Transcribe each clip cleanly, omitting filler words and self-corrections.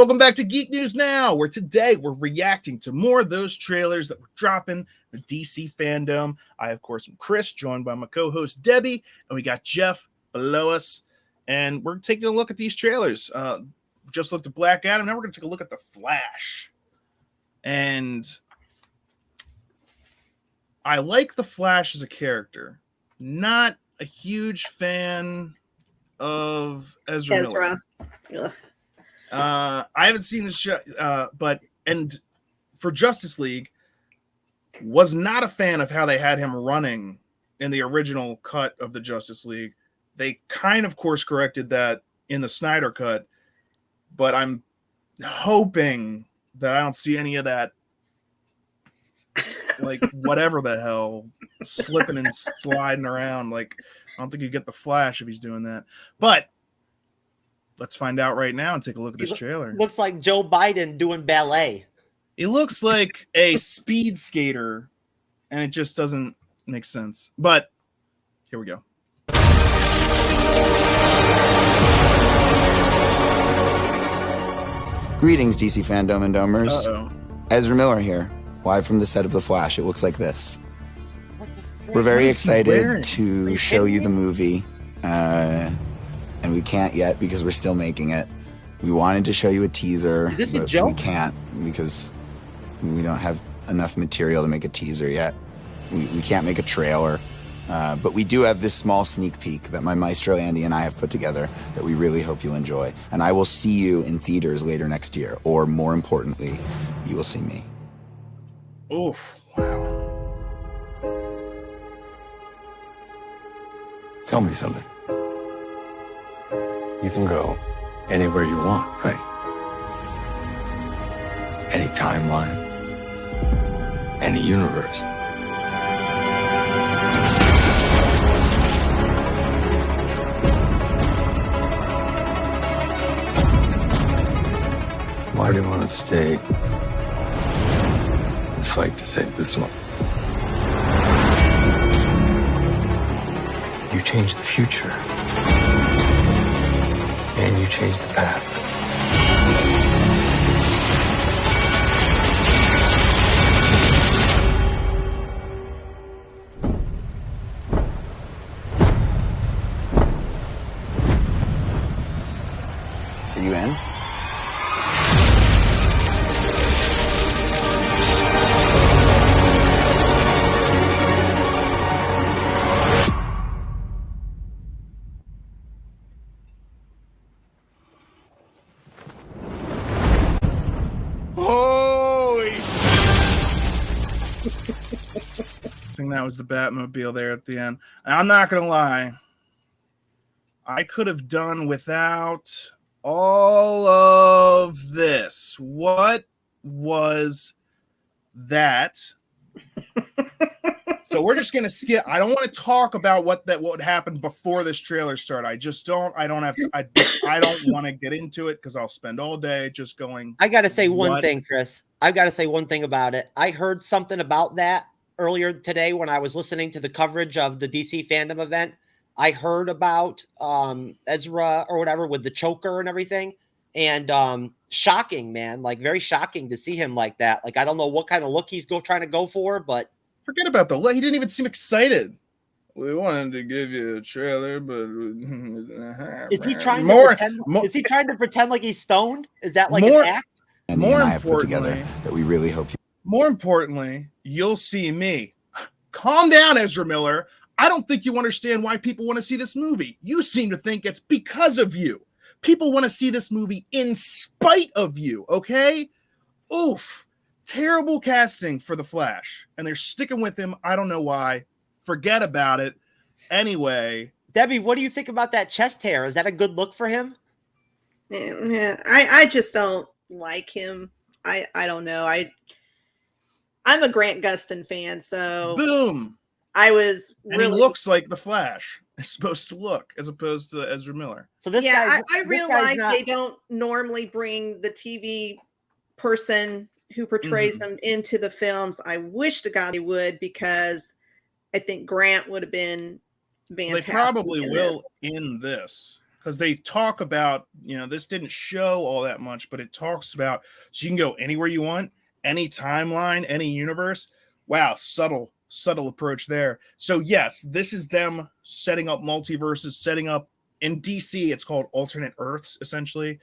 Welcome back to Geek News Now, where today we're reacting to more of those trailers that were dropping the DC fandom. I, of course, am Chris, joined by my co-host Debbie, and we got Jeff below us, and we're taking a look at these trailers. Just looked at Black Adam, now we're going to take a look at The Flash. And I like The Flash as a character. Not a huge fan of Ezra Miller. Ugh. I haven't seen this show, but for Justice League, was not a fan of how they had him running in the original cut of the Justice League. They kind of course corrected that in the Snyder cut, but I'm hoping that I don't see any of that, like whatever the hell, slipping and sliding around. Like, I don't think you get the Flash if he's doing that, but let's find out right now and take a look at this trailer. Looks like Joe Biden doing ballet. It looks like a speed skater, and it just doesn't make sense. But here we go. Greetings, DC fandom and domers. Uh-oh. Ezra Miller here, live from the set of The Flash. It looks like this. We're very excited to show you the movie. And we can't yet because we're still making it. We wanted to show you a teaser. Is this a joke? We can't because we don't have enough material to make a teaser yet. We can't make a trailer. But we do have this small sneak peek that my maestro Andy and I have put together that we really hope you'll enjoy. And I will see you in theaters later next year. Or more importantly, you will see me. Oof. Wow. Tell me something. You can go anywhere you want, right? Any timeline, any universe. Why do you want to stay and fight to save this one? You changed the future. And you changed the past. Are you in? I think that was the Batmobile there at the end. I'm not gonna lie, I could have done without all of this. What was that? So we're just gonna skip. I don't want to talk about what happened before this trailer started. I don't want to get into it because I'll spend all day just going. I gotta say one thing, Chris. I've got to say one thing about it. I heard something about that earlier today when I was listening to the coverage of the DC fandom event. I heard about Ezra or whatever with the choker and everything. And shocking, man. Like, very shocking to see him like that. Like, I don't know what kind of look he's trying to go for, but forget about the look. He didn't even seem excited. We wanted to give you a trailer, but is he trying to pretend like he's stoned? Is that like an act? And I have put together that we really hope you. More importantly, you'll see me. Calm down, Ezra Miller. I don't think you understand why people want to see this movie. You seem to think it's because of you. People want to see this movie in spite of you, okay? Oof. Terrible casting for The Flash. And they're sticking with him. I don't know why. Forget about it. Anyway. Debbie, what do you think about that chest hair? Is that a good look for him? Yeah, I just don't like him. I don't know. I'm a Grant Gustin fan, so boom. I was really. And he looks like the Flash is supposed to look, as opposed to Ezra Miller. So this, I realize they don't normally bring the TV person who portrays them into the films. I wish to God they would, because I think Grant would have been fantastic. They probably will in this. because they talk about, this didn't show all that much, but it talks about, so you can go anywhere you want, any timeline, any universe. Wow, subtle approach there. So yes, this is them setting up multiverses, setting up, in DC, it's called alternate Earths, essentially.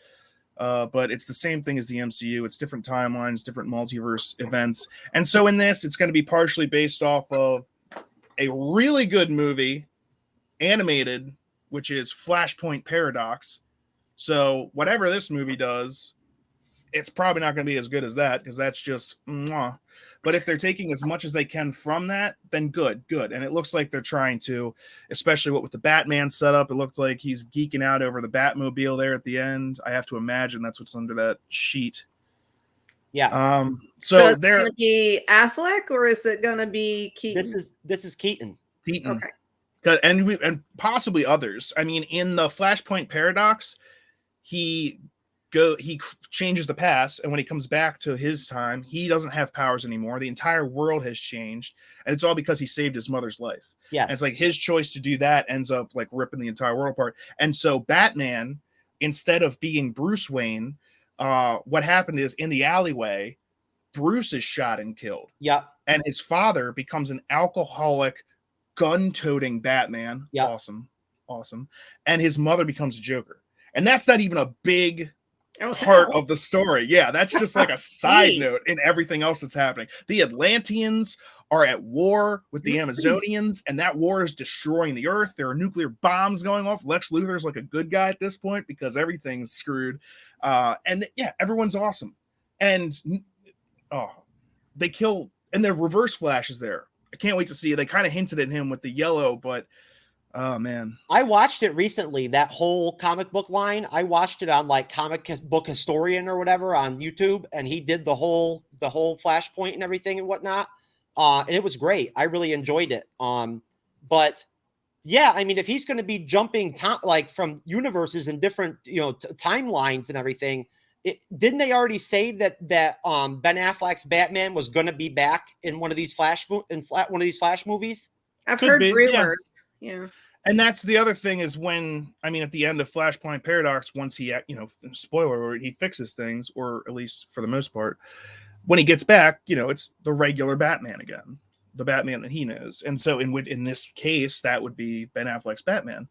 But it's the same thing as the MCU. It's different timelines, different multiverse events. And so in this, it's going to be partially based off of a really good movie, animated, which is Flashpoint Paradox. So whatever this movie does, it's probably not going to be as good as that, because that's just mwah. But if they're taking as much as they can from that, then good. And it looks like they're trying to, especially with the Batman setup. It looks like he's geeking out over the Batmobile there at the end. I have to imagine that's what's under that sheet. Yeah. So it's going to be Affleck, or is it going to be Keaton? This is Keaton. Okay. And possibly others. I mean, in the Flashpoint Paradox, he changes the past, and when he comes back to his time, he doesn't have powers anymore. The entire world has changed, and it's all because he saved his mother's life. Yes. And it's like his choice to do that ends up like ripping the entire world apart. And so Batman, instead of being Bruce Wayne, what happened is, in the alleyway, Bruce is shot and killed. Yeah. And his father becomes an alcoholic, gun-toting Batman. Yeah. Awesome. And his mother becomes a Joker. And that's not even a big part of the story. Yeah, that's just like a side note in everything else that's happening. The Atlanteans are at war with the Amazonians, and that war is destroying the Earth. There are nuclear bombs going off. Lex Luthor's like a good guy at this point because everything's screwed. And yeah, everyone's awesome. And they kill, and the Reverse Flash is there. I can't wait to see it. They kind of hinted at him with the yellow, but oh man, I watched it recently. That whole comic book line, I watched it on like Comic Book Historian or whatever on YouTube, and he did the whole Flashpoint and everything and whatnot. And it was great. I really enjoyed it. But yeah, I mean, if he's going to be jumping like from universes and different timelines and everything, didn't they already say that Ben Affleck's Batman was going to be back in one of these Flash movies? I've heard rumors. Yeah. And that's the other thing is at the end of Flashpoint Paradox, once he, spoiler alert, he fixes things, or at least for the most part, when he gets back, it's the regular Batman again, the Batman that he knows. And so in this case, that would be Ben Affleck's Batman.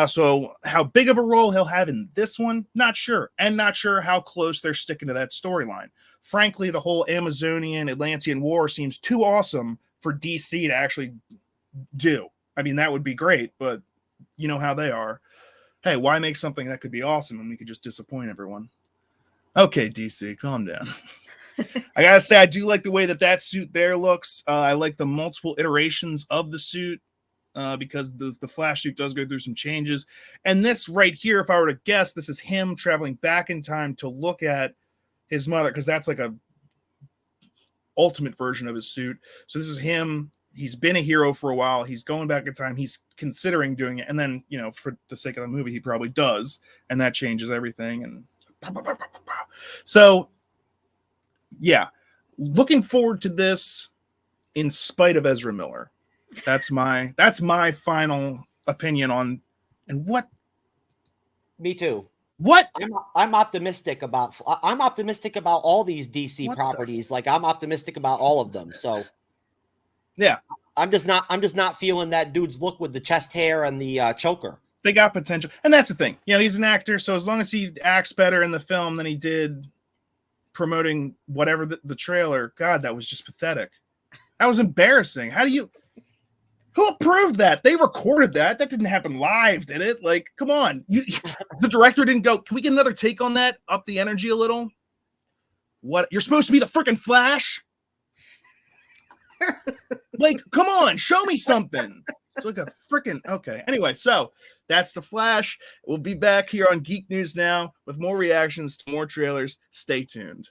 So how big of a role he'll have in this one, not sure. And not sure how close they're sticking to that storyline. Frankly, the whole Amazonian Atlantean war seems too awesome for DC to actually do. I mean, that would be great, but you know how they are. Hey, why make something that could be awesome when we could just disappoint everyone? Okay, DC, calm down. I gotta say, I do like the way that suit there looks. I like the multiple iterations of the suit because the Flash suit does go through some changes. And this right here, if I were to guess, this is him traveling back in time to look at his mother, because that's like a ultimate version of his suit. So this is him. He's been a hero for a while. He's going back in time. He's considering doing it. And then, for the sake of the movie, he probably does. And that changes everything. And so, yeah, looking forward to this in spite of Ezra Miller. That's my final opinion on, and what? Me too. What? I'm optimistic about all these DC properties. Like, I'm optimistic about all of them. So yeah, I'm just not feeling that dude's look with the chest hair and the choker. They got potential, and that's the thing. He's an actor, so as long as he acts better in the film than he did promoting whatever the trailer, God, that was just pathetic. That was embarrassing. Who approved that? They recorded that. That didn't happen live, did it? Like, come on. The director didn't go, can we get another take on that? Up the energy a little? What? You're supposed to be the freaking Flash? Like, come on, show me something. It's like a freaking okay. Anyway, so that's the Flash. We'll be back here on Geek News Now with more reactions to more trailers. Stay tuned.